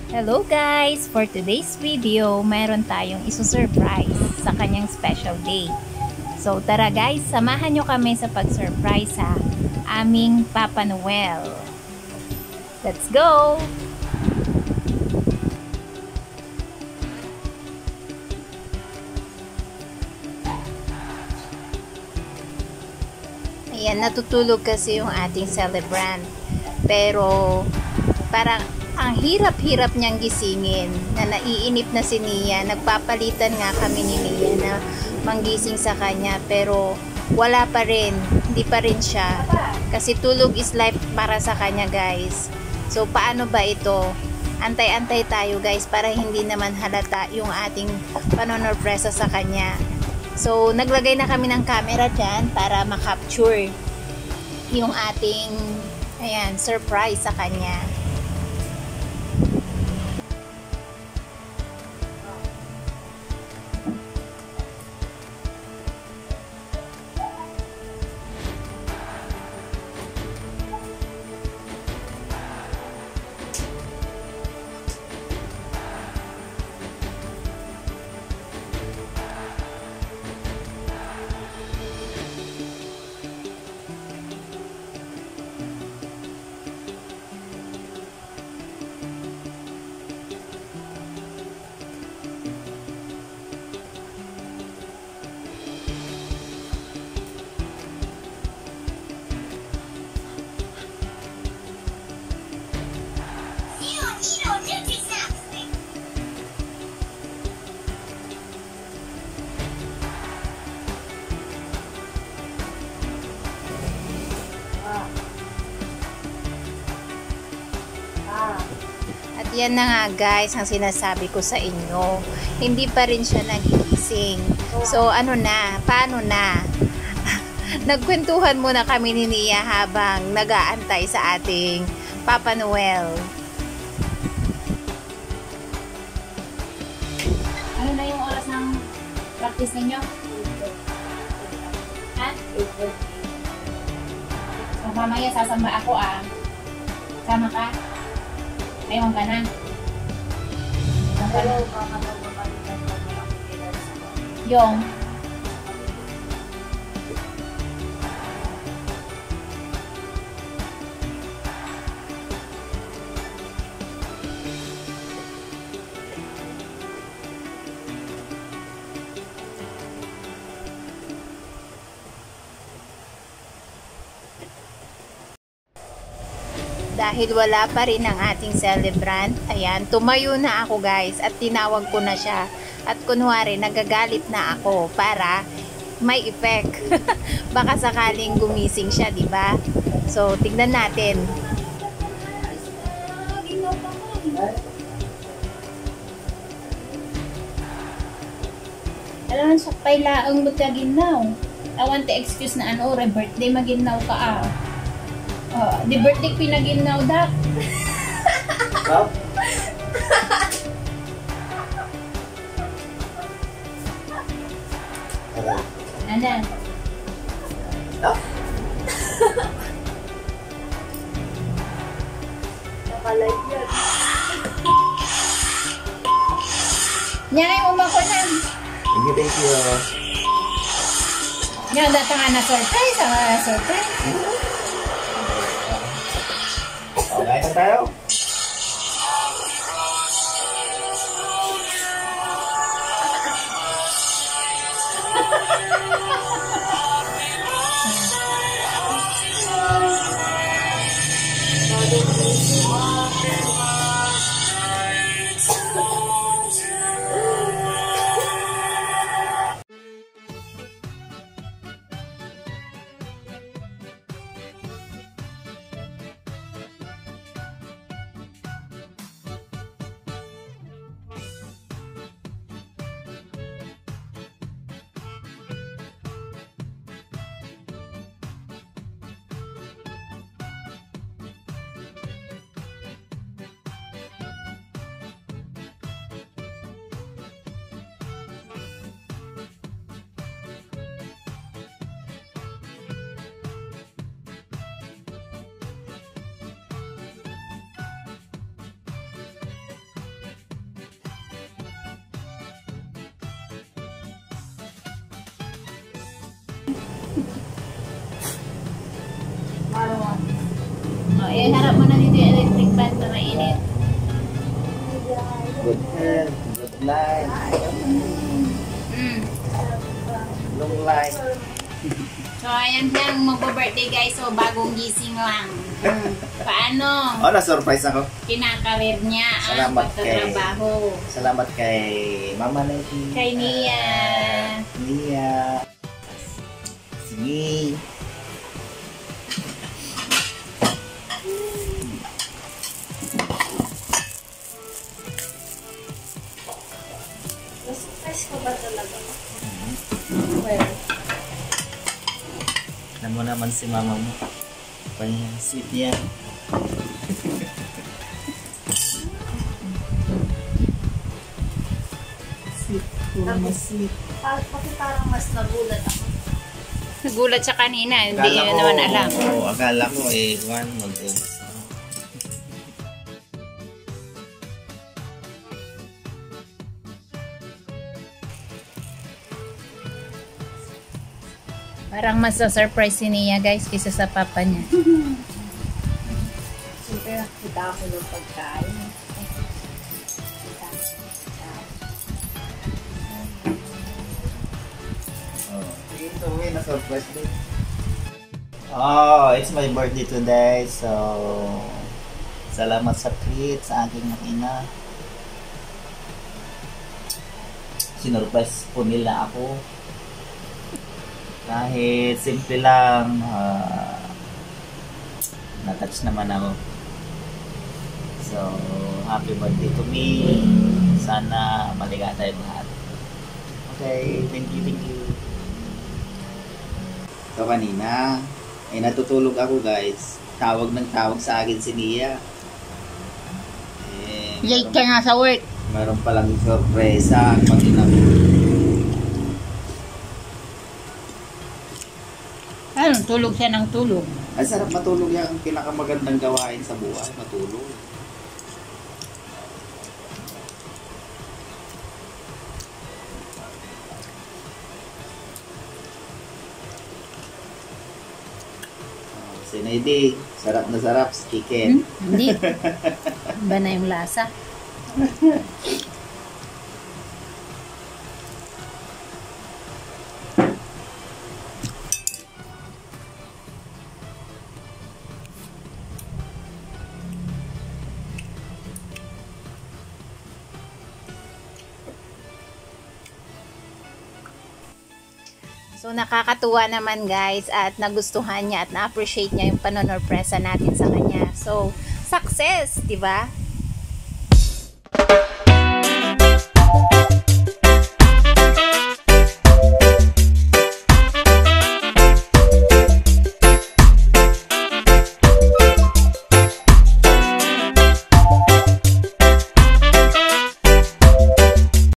Hello guys! For today's video, mayroon tayong iso-surprise sa kanyang special day. So tara guys, samahan nyo kami sa pag-surprise sa aming Papa Noel. Let's go! Ayan, natutulog kasi yung ating celebrant. Pero parang ang hirap-hirap niyang gisingin na naiinip na si Nia. Nagpapalitan nga kami ni Nia na manggising sa kanya pero wala pa rin, hindi pa rin siya kasi tulog is life para sa kanya guys. So paano ba ito? Antay-antay tayo guys para hindi naman halata yung ating panonorpresa sa kanya. So naglagay na kami ng camera dyan para makapture yung ating surprise sa kanya. At yan na nga guys ang sinasabi ko sa inyo, hindi pa rin siya nagigising. So ano na, paano na? Nagkwentuhan muna kami ni Nia habang nag-aantay sa ating Papa Noel. Ano na yung oras ng practice ninyo? Ha? So mamaya sasamba ako Sama ka? Ayaw ka na? Yung dahil wala pa rin ang ating celebrant, ayan, tumayo na ako guys at tinawag ko na siya at kunwari nagagalit na ako para may effect. Baka sakaling gumising siya, di ba? So tignan natin. Alam mo sa pailaang magkaginaw. I want to excuse na birthday maginaw ka di birthday pinaginaw dak. Ana. Naka-live yan. Nyay, umako na. Thank you. Yan, datang na surprise. Surprise. Okay na tayo. Oh, harap mo na dito yung electric fan na mainit. Good health, good life, long life. So, ayan siyang magpa-birthday guys. So, bagong gising lang. Paano? Oh, na-surprise ako. Kinakarir niya ang Salamat pagtatrabaho. Salamat kay Mama Neti. Kay Nia. Nia. Sige. Na-surprise ko ba talaga? Well, Alam mo naman si mama mo. Kanya, sweet yan. Sweet. Puro mas sweet. Bakit parang mas nagulat ako? Nagulat siya kanina. Hindi Akala niya ko- naman alam. Oo, akala ko mag-ubos. Parang mas na-surprise si Nia guys kaysa sa papa niya. Siyempre, kita ako ng pagkain. Oh, ito na-surprise din. Oh, it's my birthday today. So, salamat sa treat sa aking ina. Sinurprise po nila ako. Kahit simple lang, na-touch naman ako. So, happy birthday to me. Sana maligaya tayong lahat. Okay, thank you. So, kanina, ay natutulog ako guys. Tawag ng tawag sa akin si Nia. Late ka nga sa work. Meron palang sorpresa ang mag-inang. Ano, tulog siya ng tulog. Ay, sarap matulog yan. Ang pinakamagandang gawain sa buhay, matulog. Sinaydi, sarap na sarap sa chicken. Hindi. Iba na yung lasa. So, nakakatuwa naman guys at nagustuhan niya at na-appreciate niya yung panonorpresa natin sa kanya. So, success, di ba?